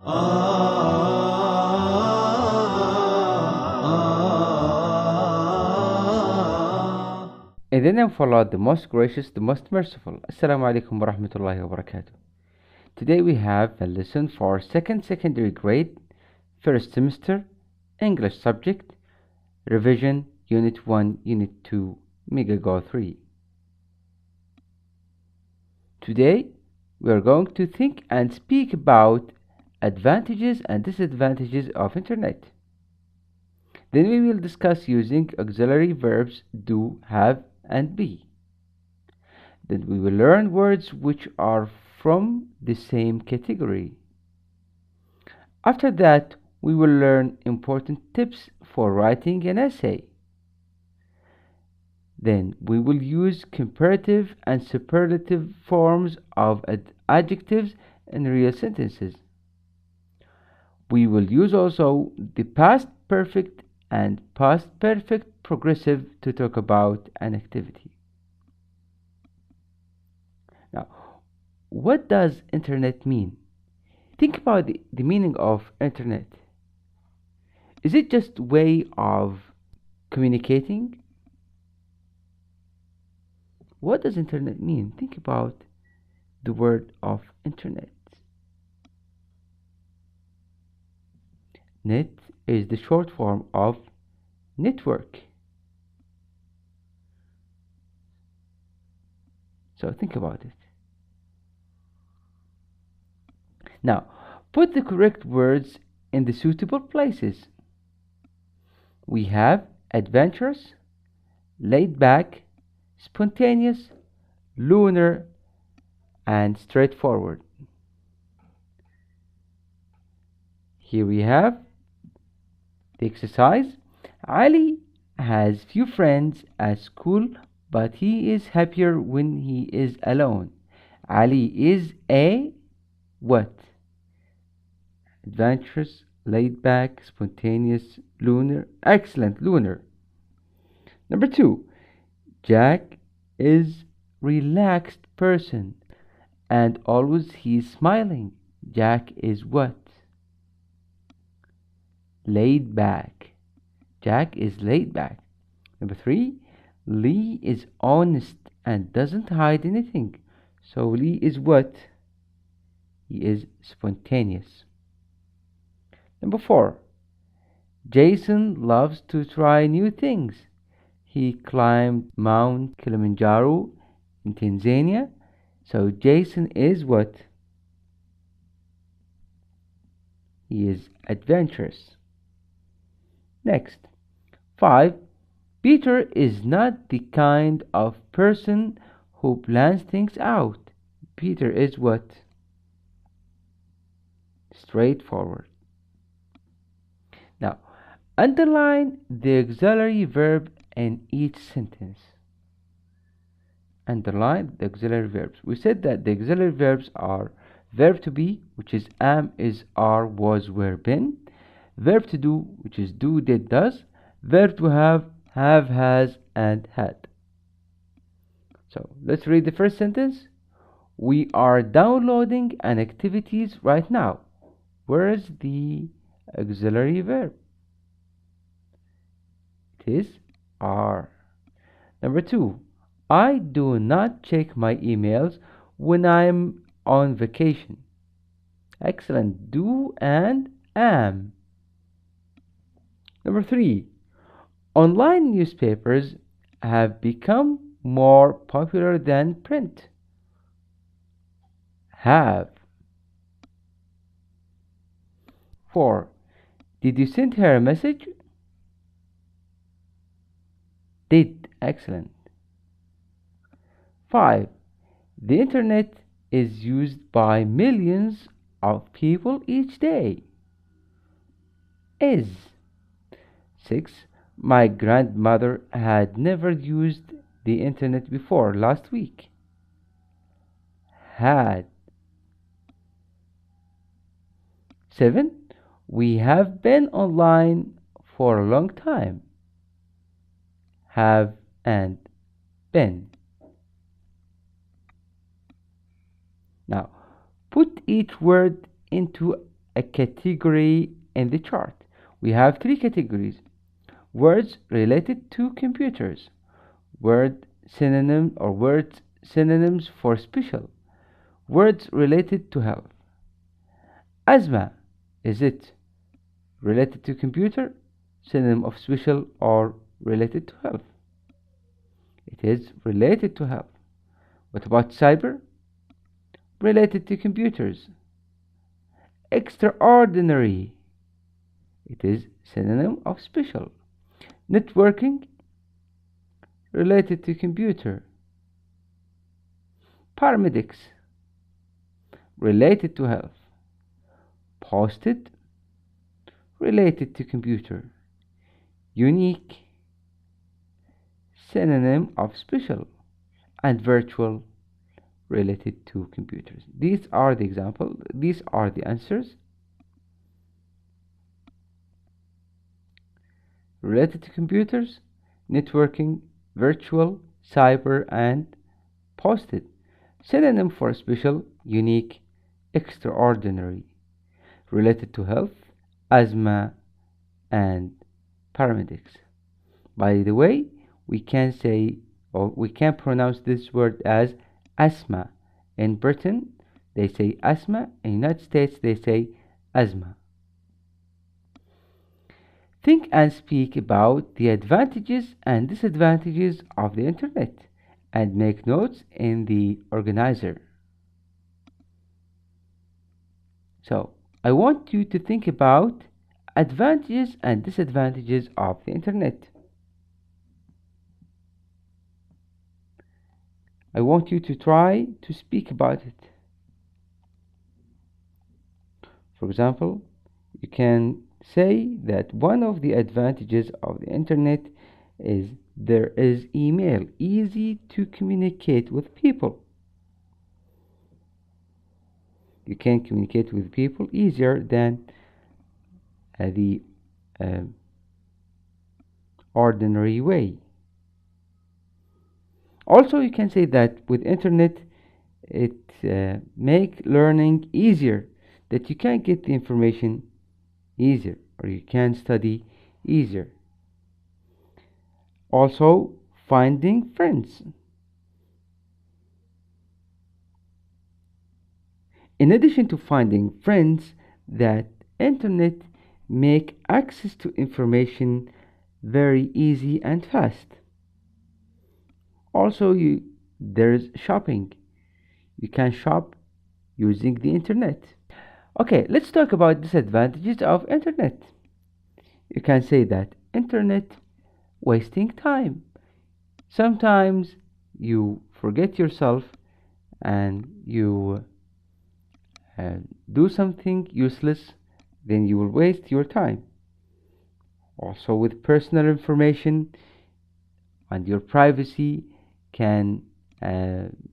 In the name of Allah, the most gracious, the most merciful. Assalamu alaikum wa rahmatullahi wa barakatuh. Today we have a lesson for second secondary grade, first semester, English subject, revision, Unit 1, Unit 2, Megago 3. Today we are going to think and speak about advantages and disadvantages of Internet. Then we will discuss using auxiliary verbs do, have, and be. Then we will learn words which are from the same category. After that, we will learn important tips for writing an essay. Then we will use comparative and superlative forms of adjectives in real sentences. We will use also the past perfect and past perfect progressive to talk about an activity. Now, what does Internet mean? Think about the meaning of Internet. Is it just a way of communicating? What does Internet mean? Think about the word of Internet. Net is the short form of network. So think about it. Now, put the correct words in the suitable places. We have adventurous, laid back, spontaneous, lunar, and straightforward. Here we have the exercise. Ali has few friends at school, but he is happier when he is alone. Ali is a what? Adventurous, laid back, spontaneous, lunar. Excellent, lunar. Number 2. Jack is relaxed person and always he's smiling. Jack is what? Laid back. Jack is laid back. Number 3. Lee is honest and doesn't hide anything. So Lee is what? He is spontaneous. Number 4. Jason loves to try new things. He climbed Mount Kilimanjaro in Tanzania. So Jason is what? He is adventurous. Next. 5. Peter is not the kind of person who plans things out. Peter is what? Straightforward. Now, underline the auxiliary verb in each sentence. Underline the auxiliary verbs. We said that the auxiliary verbs are verb to be, which is am, is, are, was, were, been. Verb to do, which is do, did, does. Verb to have, has, and had. So let's read the first sentence. We are downloading an activities right now. Where is the auxiliary verb? It is are. Number 2. I do not check my emails when I'm on vacation. Excellent. Do and am. Number 3. Online newspapers have become more popular than print. Have. 4. Did you send her a message? Did. Excellent. 5. The internet is used by millions of people each day. Is. 6. My grandmother had never used the internet before last week. Had. 7. We have been online for a long time. Have and been. Now, put each word into a category in the chart. We have three categories: words related to computers, word synonym or words synonyms for special, words related to health. Asthma, is it related to computer, synonym of special, or related to health? It is related to health. What about cyber? Related to computers. Extraordinary, it is synonym of special. Networking, related to computer. Paramedics, related to health. Posted, related to computer. Unique, synonym of special. And virtual, related to computers. These are the examples. These are the answers. Related to computers, networking, virtual, cyber, and posted. Synonym for special, unique, extraordinary. Related to health, asthma, and paramedics. By the way, we can say, or we can pronounce this word as asthma. In Britain, they say asthma. In the United States, they say asthma. Think and speak about the advantages and disadvantages of the internet and make notes in the organizer. So, I want you to think about advantages and disadvantages of the internet. I want you to try to speak about it. For example, you can say that one of the advantages of the internet is there is email, easy to communicate with people. You can communicate with people easier than the ordinary way. Also, you can say that with internet it make learning easier, that you can get the information easier, or you can study easier. Also, finding friends. In addition to finding friends, that internet make access to information very easy and fast. Also, there's shopping. You can shop using the internet. Okay, let's talk about disadvantages of internet. You can say that internet wasting time. Sometimes you forget yourself and you do something useless, then you will waste your time. Also, with personal information and your privacy,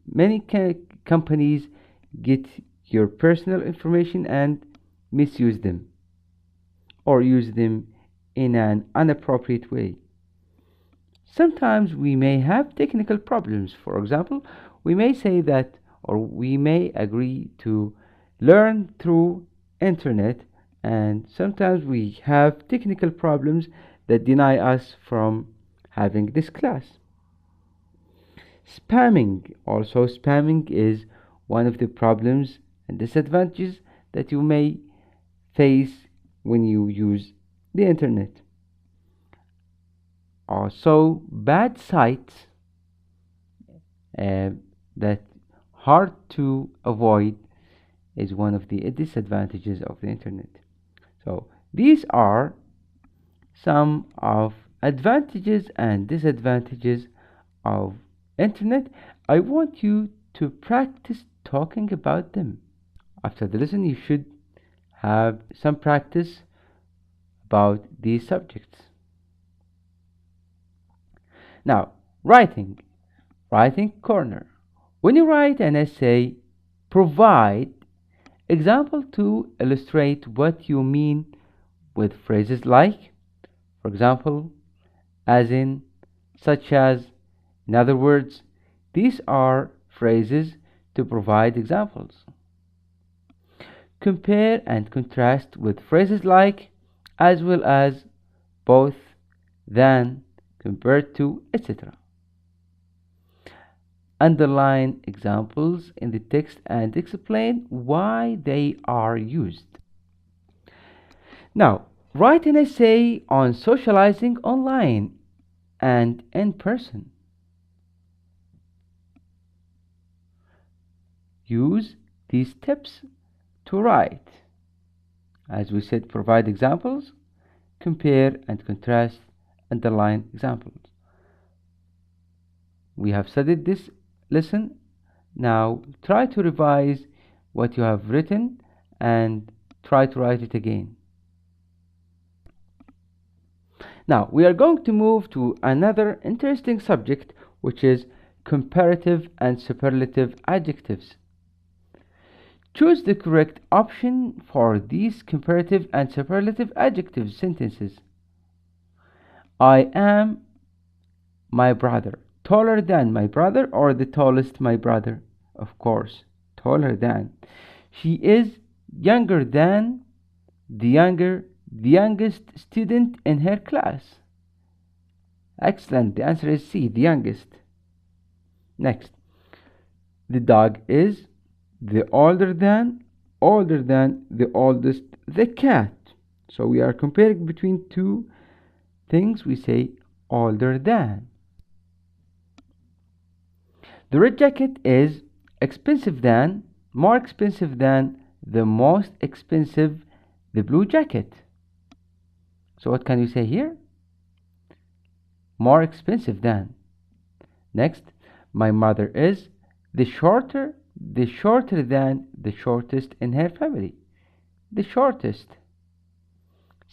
many companies get your personal information and misuse them or use them in an inappropriate way. Sometimes we may have technical problems. For example, we may say that, or we may agree to learn through internet, and sometimes we have technical problems that deny us from having this class. Spamming. Also, spamming is one of the problems and disadvantages that you may face when you use the internet. Also, bad sites that hard to avoid is one of the disadvantages of the internet. So these are some of advantages and disadvantages of internet. I want you to practice talking about them. After the lesson, you should have some practice about these subjects. Now, writing corner. When you write an essay, provide example to illustrate what you mean with phrases like, for example, as in, such as. In other words, these are phrases to provide examples. compare and contrast with phrases like as well as, both, than, compared to, etc. Underline examples in the text and explain why they are used. Now, write an essay on socializing online and in person. Use these tips to write. As we said, provide examples, compare and contrast, underline examples. We have studied this lesson. Now try to revise what you have written and try to write it again. Now we are going to move to another interesting subject, which is comparative and superlative adjectives. Choose the correct option for these comparative and superlative adjective sentences. I am my brother. Taller than my brother, or the tallest my brother? Of course, taller than. She is younger than the youngest student in her class. Excellent. The answer is C, the youngest. Next. The dog is the older than the oldest, the cat. So we are comparing between two things. We say older than. The red jacket is expensive than, more expensive than, the most expensive, the blue jacket. So what can you say here? More expensive than. Next, my mother is the shorter than the shortest in her family, the shortest.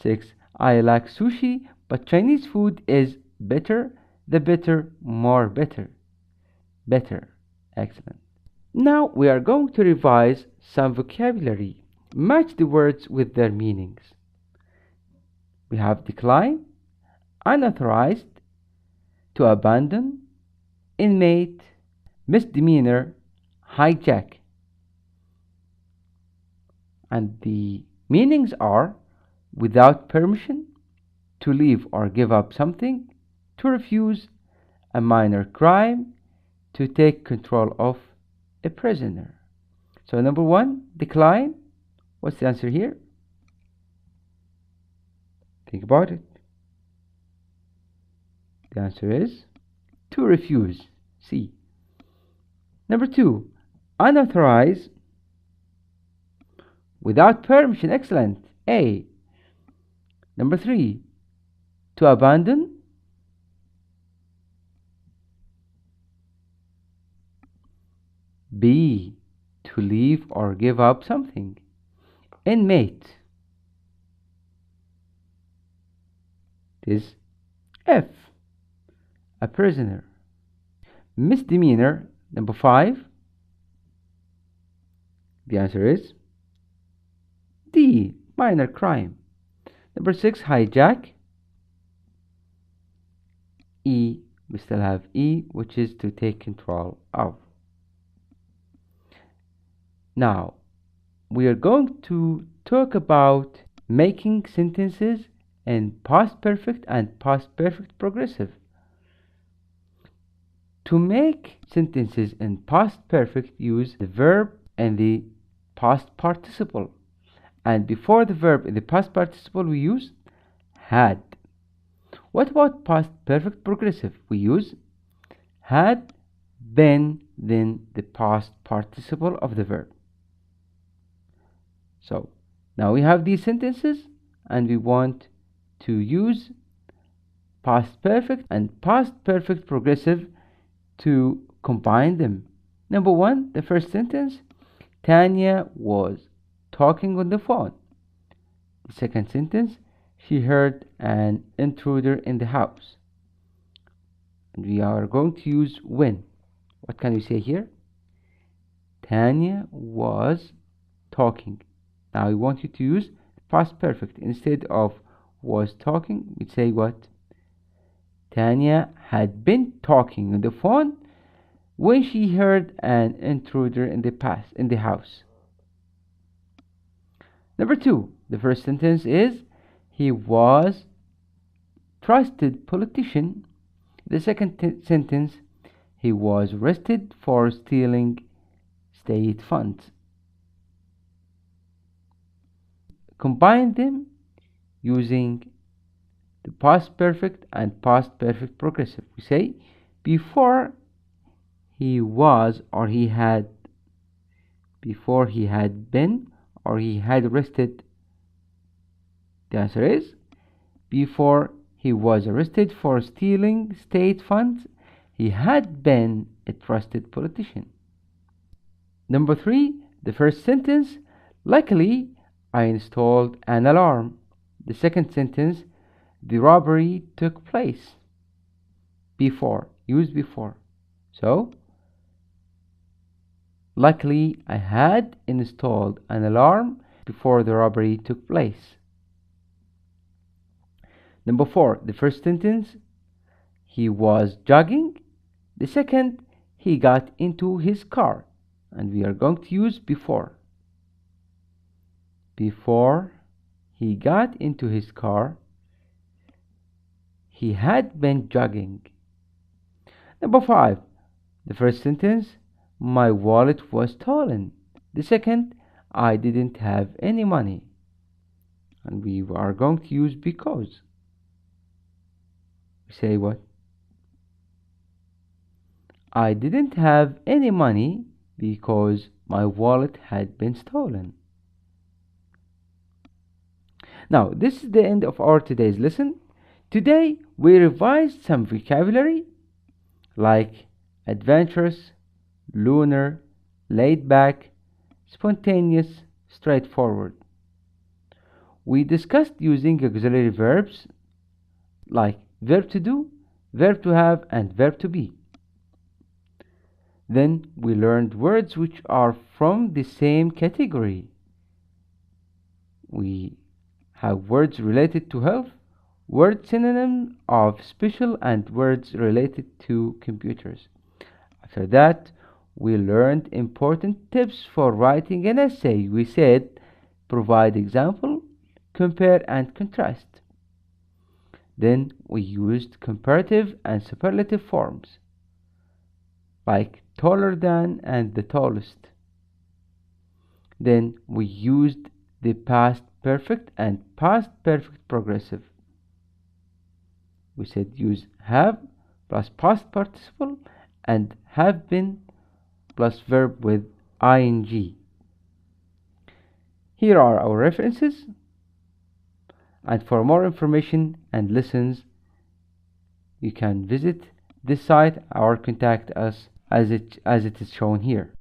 6. I like sushi, but Chinese food is better, the better, more better. Better. Excellent. Now we are going to revise some vocabulary. Match the words with their meanings. We have decline, unauthorized, to abandon, inmate, misdemeanor, hijack. And the meanings are without permission, to leave or give up something, to refuse, a minor crime, to take control of a prisoner. So number 1, decline. What's the answer here? Think about it. The answer is to refuse, C. Number 2, unauthorized, without permission, excellent, A. Number 3, to abandon, B. To leave or give up something. Inmate is F. A prisoner. Misdemeanor, number 5. The answer is D. Minor crime. Number 6, hijack. E. We still have E, which is to take control of. Now, we are going to talk about making sentences in past perfect and past perfect progressive. To make sentences in past perfect, use the verb and the past participle. And before the verb in the past participle, we use had. What about past perfect progressive? We use had been, then the past participle of the verb. So now we have these sentences and we want to use past perfect and past perfect progressive to combine them. Number 1, the first sentence, Tanya was talking on the phone. The second sentence, she heard an intruder in the house. And we are going to use when. What can we say here? Tanya was talking. Now we want you to use past perfect. Instead of was talking, we say what? Tanya had been talking on the phone when she heard an intruder in the house. Number 2, the first sentence is he was trusted politician. The second sentence, he was arrested for stealing state funds. Combine them using the past perfect and past perfect progressive. We say before he was or he had, before he had been or he had arrested. The answer is before he was arrested for stealing state funds, he had been a trusted politician. Number 3, the first sentence, luckily I installed an alarm. The second sentence, the robbery took place. Before, use before. So, luckily I had installed an alarm before the robbery took place. Number 4, the first sentence, he was jogging. The second, he got into his car. And we are going to use before. Before he got into his car, he had been jogging. Number 5, the first sentence, my wallet was stolen. The second, I didn't have any money. And we are going to use because. We say what? I didn't have any money because my wallet had been stolen. Now, this is the end of our today's lesson. Today, we revised some vocabulary like adventurous, lunar, laid back, spontaneous, straightforward. We discussed using auxiliary verbs like verb to do, verb to have, and verb to be. Then we learned words which are from the same category. We have words related to health, word synonym of special, and words related to computers. After that, we learned important tips for writing an essay. We said provide example, compare and contrast. Then we used comparative and superlative forms like taller than and the tallest. Then we used the past perfect and past perfect progressive. We said use have plus past participle and have been plus verb with ing. Here are our references, and for more information and lessons you can visit this site or contact us as it is shown here.